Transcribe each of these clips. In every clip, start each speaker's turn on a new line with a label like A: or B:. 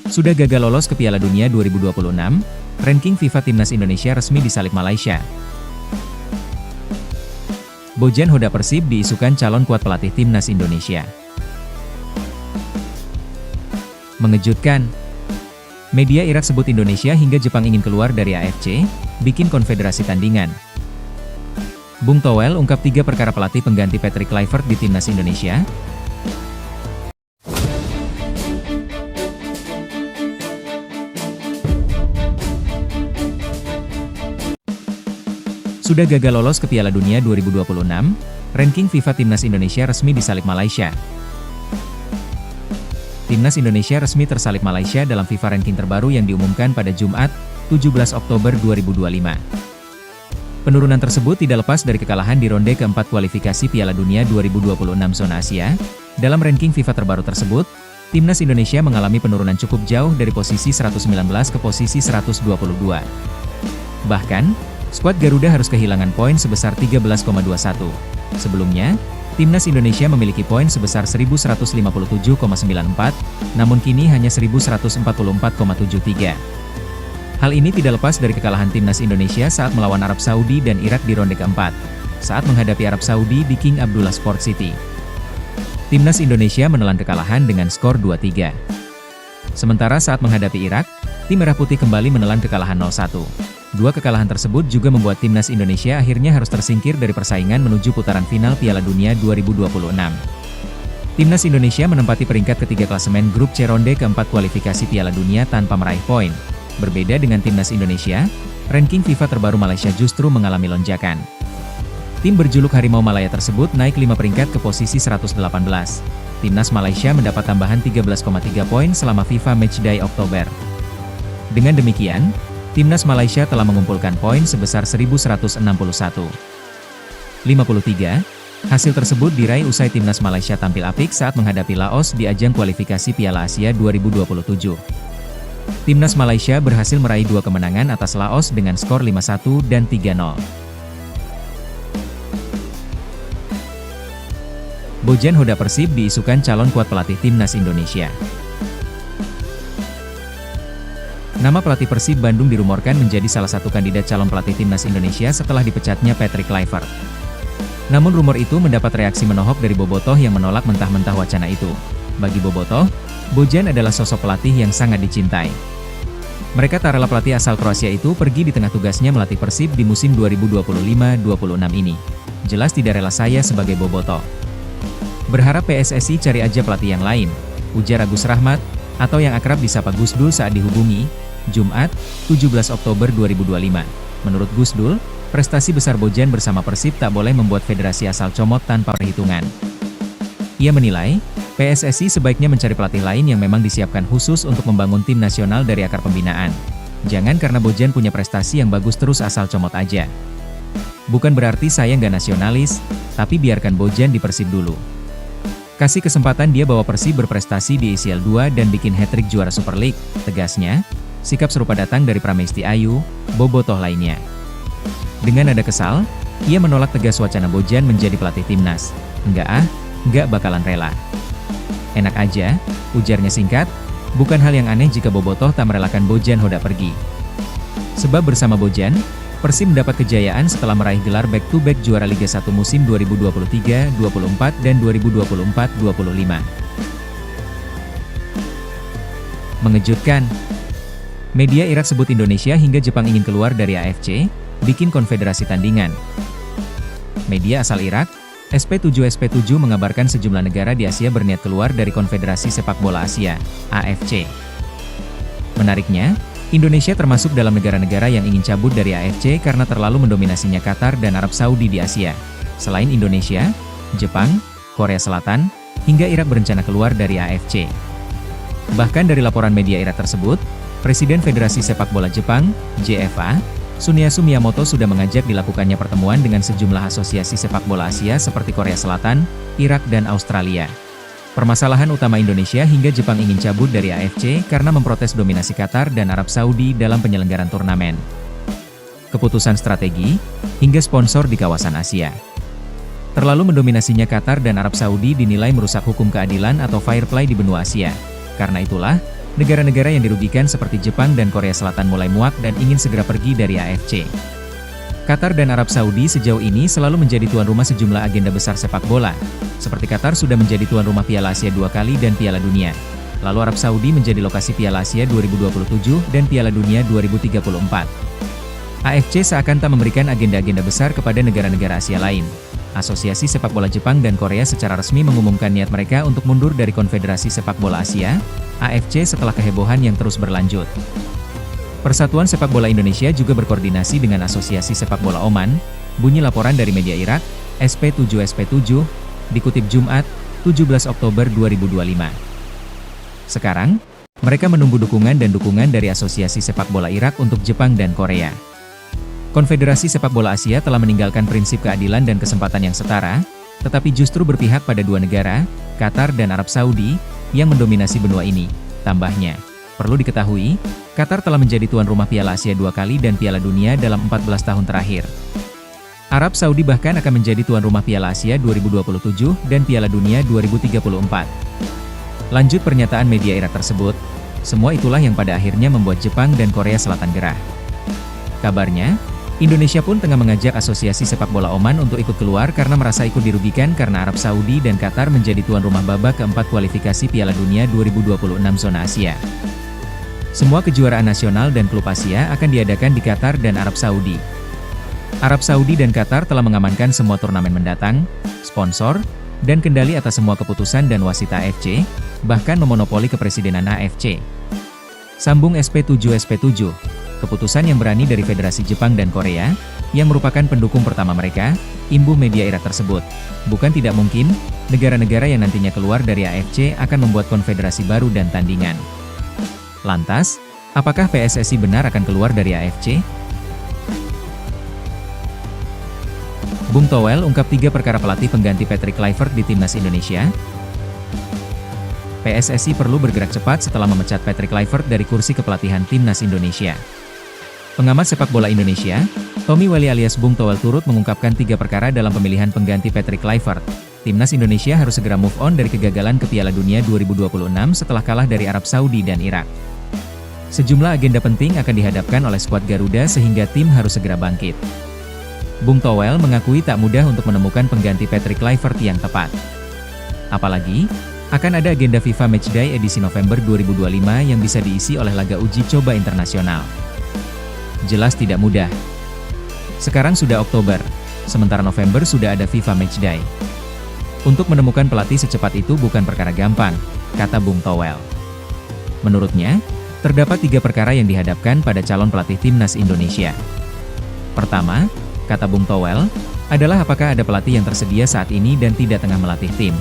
A: Sudah gagal lolos ke Piala Dunia 2026, ranking FIFA Timnas Indonesia resmi disalip Malaysia. Bojan Hoda Persib diisukan calon kuat pelatih Timnas Indonesia. Mengejutkan. Media Irak sebut Indonesia hingga Jepang ingin keluar dari AFC, bikin konfederasi tandingan. Bung Towel ungkap 3 perkara pelatih pengganti Patrick Kluivert di Timnas Indonesia. Sudah gagal lolos ke Piala Dunia 2026, ranking FIFA Timnas Indonesia resmi disalip Malaysia. Timnas Indonesia resmi tersalip Malaysia dalam FIFA ranking terbaru yang diumumkan pada Jumat, 17 Oktober 2025. Penurunan tersebut tidak lepas dari kekalahan di ronde keempat kualifikasi Piala Dunia 2026 zona Asia. Dalam ranking FIFA terbaru tersebut, Timnas Indonesia mengalami penurunan cukup jauh dari posisi 119 ke posisi 122. Bahkan, skuad Garuda harus kehilangan poin sebesar 13,21. Sebelumnya, Timnas Indonesia memiliki poin sebesar 1157,94, namun kini hanya 1144,73. Hal ini tidak lepas dari kekalahan Timnas Indonesia saat melawan Arab Saudi dan Irak di ronde keempat, saat menghadapi Arab Saudi di King Abdullah Sport City. Timnas Indonesia menelan kekalahan dengan skor 2-3. Sementara saat menghadapi Irak, tim Merah Putih kembali menelan kekalahan 0-1. Dua kekalahan tersebut juga membuat Timnas Indonesia akhirnya harus tersingkir dari persaingan menuju putaran final Piala Dunia 2026. Timnas Indonesia menempati peringkat ketiga klasemen grup C ronde keempat kualifikasi Piala Dunia tanpa meraih poin. Berbeda dengan Timnas Indonesia, ranking FIFA terbaru Malaysia justru mengalami lonjakan. Tim berjuluk Harimau Malaya tersebut naik 5 peringkat ke posisi 118. Timnas Malaysia mendapat tambahan 13,3 poin selama FIFA Matchday Oktober. Dengan demikian, Timnas Malaysia telah mengumpulkan poin sebesar 1161. 53. Hasil tersebut diraih usai Timnas Malaysia tampil apik saat menghadapi Laos di ajang kualifikasi Piala Asia 2027. Timnas Malaysia berhasil meraih 2 kemenangan atas Laos dengan skor 5-1 dan 3-0. Bojan Hoda Persib diisukan calon kuat pelatih Timnas Indonesia. Nama pelatih Persib Bandung dirumorkan menjadi salah satu kandidat calon pelatih Timnas Indonesia setelah dipecatnya Patrick Kluivert. Namun rumor itu mendapat reaksi menohok dari Bobotoh yang menolak mentah-mentah wacana itu. Bagi Bobotoh, Bojan adalah sosok pelatih yang sangat dicintai. Mereka tak rela pelatih asal Kroasia itu pergi di tengah tugasnya melatih Persib di musim 2025-26 ini. Jelas tidak rela saya sebagai Bobotoh. Berharap PSSI cari aja pelatih yang lain, ujar Agus Rahmat, atau yang akrab disapa Gus Dul saat dihubungi, Jumat, 17 Oktober 2025. Menurut Gus Dul, prestasi besar Bojan bersama Persib tak boleh membuat federasi asal comot tanpa perhitungan. Ia menilai, PSSI sebaiknya mencari pelatih lain yang memang disiapkan khusus untuk membangun tim nasional dari akar pembinaan. Jangan karena Bojan punya prestasi yang bagus terus asal comot aja. Bukan berarti saya nggak nasionalis, tapi biarkan Bojan di Persib dulu. Kasih kesempatan dia bawa Persib berprestasi di ICL 2 dan bikin hat-trick juara Super League, tegasnya. Sikap serupa datang dari Pramesti Ayu, Bobotoh lainnya. Dengan nada kesal, ia menolak tegas wacana Bojan menjadi pelatih timnas. Nggak bakalan rela. Enak aja, ujarnya singkat, bukan hal yang aneh jika Bobotoh tak merelakan Bojan Hoda pergi. Sebab bersama Bojan, Persib mendapat kejayaan setelah meraih gelar back-to-back juara Liga 1 musim 2023-24 dan 2024-25. Mengejutkan. Media Irak sebut Indonesia hingga Jepang ingin keluar dari AFC, bikin konfederasi tandingan. Media asal Irak, SP7 mengabarkan sejumlah negara di Asia berniat keluar dari Konfederasi Sepak Bola Asia, AFC. Menariknya, Indonesia termasuk dalam negara-negara yang ingin cabut dari AFC karena terlalu mendominasinya Qatar dan Arab Saudi di Asia. Selain Indonesia, Jepang, Korea Selatan, hingga Irak berencana keluar dari AFC. Bahkan dari laporan media Irak tersebut, Presiden Federasi Sepak Bola Jepang, JFA, Suneyasu Miyamoto sudah mengajak dilakukannya pertemuan dengan sejumlah asosiasi sepak bola Asia seperti Korea Selatan, Irak dan Australia. Permasalahan utama Indonesia hingga Jepang ingin cabut dari AFC karena memprotes dominasi Qatar dan Arab Saudi dalam penyelenggaraan turnamen. Keputusan strategi, hingga sponsor di kawasan Asia. Terlalu mendominasinya Qatar dan Arab Saudi dinilai merusak hukum keadilan atau fair play di benua Asia. Karena itulah, negara-negara yang dirugikan seperti Jepang dan Korea Selatan mulai muak dan ingin segera pergi dari AFC. Qatar dan Arab Saudi sejauh ini selalu menjadi tuan rumah sejumlah agenda besar sepak bola. Seperti Qatar sudah menjadi tuan rumah Piala Asia 2 kali dan Piala Dunia. Lalu Arab Saudi menjadi lokasi Piala Asia 2027 dan Piala Dunia 2034. AFC seakan tak memberikan agenda-agenda besar kepada negara-negara Asia lain. Asosiasi Sepak Bola Jepang dan Korea secara resmi mengumumkan niat mereka untuk mundur dari Konfederasi Sepak Bola Asia, AFC setelah kehebohan yang terus berlanjut. Persatuan Sepak Bola Indonesia juga berkoordinasi dengan Asosiasi Sepak Bola Oman, bunyi laporan dari media Irak, SP7, dikutip Jumat, 17 Oktober 2025. Sekarang, mereka menunggu dukungan dari Asosiasi Sepak Bola Irak untuk Jepang dan Korea. Konfederasi Sepak Bola Asia telah meninggalkan prinsip keadilan dan kesempatan yang setara, tetapi justru berpihak pada dua negara, Qatar dan Arab Saudi, yang mendominasi benua ini. Tambahnya, perlu diketahui, Qatar telah menjadi tuan rumah Piala Asia 2 kali dan Piala Dunia dalam 14 tahun terakhir. Arab Saudi bahkan akan menjadi tuan rumah Piala Asia 2027 dan Piala Dunia 2034. Lanjut pernyataan media Irak tersebut, semua itulah yang pada akhirnya membuat Jepang dan Korea Selatan gerah. Kabarnya, Indonesia pun tengah mengajak Asosiasi Sepak Bola Oman untuk ikut keluar karena merasa ikut dirugikan karena Arab Saudi dan Qatar menjadi tuan rumah babak keempat kualifikasi Piala Dunia 2026 zona Asia. Semua kejuaraan nasional dan klub Asia akan diadakan di Qatar dan Arab Saudi. Arab Saudi dan Qatar telah mengamankan semua turnamen mendatang, sponsor, dan kendali atas semua keputusan dan wasit AFC, bahkan memonopoli kepresidenan AFC. Sambung SP7. Keputusan yang berani dari Federasi Jepang dan Korea, yang merupakan pendukung pertama mereka, imbuh media Irak tersebut. Bukan tidak mungkin, negara-negara yang nantinya keluar dari AFC akan membuat konfederasi baru dan tandingan. Lantas, apakah PSSI benar akan keluar dari AFC? Bung Towel ungkap 3 perkara pelatih pengganti Patrick Kluivert di Timnas Indonesia. PSSI perlu bergerak cepat setelah memecat Patrick Kluivert dari kursi kepelatihan Timnas Indonesia. Pengamat sepak bola Indonesia, Tommy Welly alias Bung Towel turut mengungkapkan 3 perkara dalam pemilihan pengganti Patrick Kluivert. Timnas Indonesia harus segera move on dari kegagalan ke Piala Dunia 2026 setelah kalah dari Arab Saudi dan Irak. Sejumlah agenda penting akan dihadapkan oleh skuad Garuda sehingga tim harus segera bangkit. Bung Towel mengakui tak mudah untuk menemukan pengganti Patrick Kluivert yang tepat. Apalagi, akan ada agenda FIFA Matchday edisi November 2025 yang bisa diisi oleh laga uji coba internasional. Jelas tidak mudah. Sekarang sudah Oktober, sementara November sudah ada FIFA Matchday. Untuk menemukan pelatih secepat itu bukan perkara gampang, kata Bung Towel. Menurutnya, terdapat 3 perkara yang dihadapkan pada calon pelatih Timnas Indonesia. Pertama, kata Bung Towel, adalah apakah ada pelatih yang tersedia saat ini dan tidak tengah melatih tim.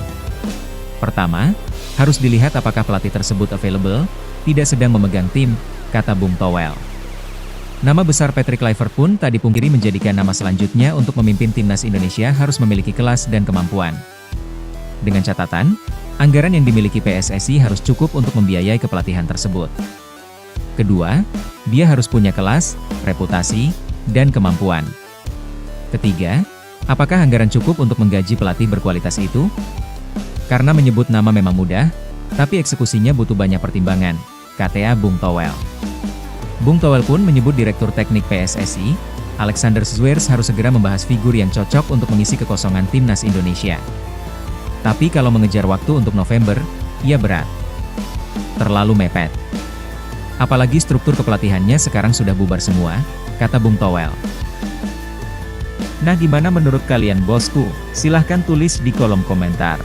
A: Pertama, harus dilihat apakah pelatih tersebut available, tidak sedang memegang tim, kata Bung Towel. Nama besar Patrick Kluivert pun tak dipungkiri menjadikan nama selanjutnya untuk memimpin Timnas Indonesia harus memiliki kelas dan kemampuan. Dengan catatan, anggaran yang dimiliki PSSI harus cukup untuk membiayai kepelatihan tersebut. Kedua, dia harus punya kelas, reputasi, dan kemampuan. Ketiga, apakah anggaran cukup untuk menggaji pelatih berkualitas itu? Karena menyebut nama memang mudah, tapi eksekusinya butuh banyak pertimbangan, kata Bung Towel. Bung Towel pun menyebut Direktur Teknik PSSI, Alexander Zverev harus segera membahas figur yang cocok untuk mengisi kekosongan Timnas Indonesia. Tapi kalau mengejar waktu untuk November, ia berat. Terlalu mepet. Apalagi struktur kepelatihannya sekarang sudah bubar semua, kata Bung Towel. Nah, gimana menurut kalian bosku? Silahkan tulis di kolom komentar.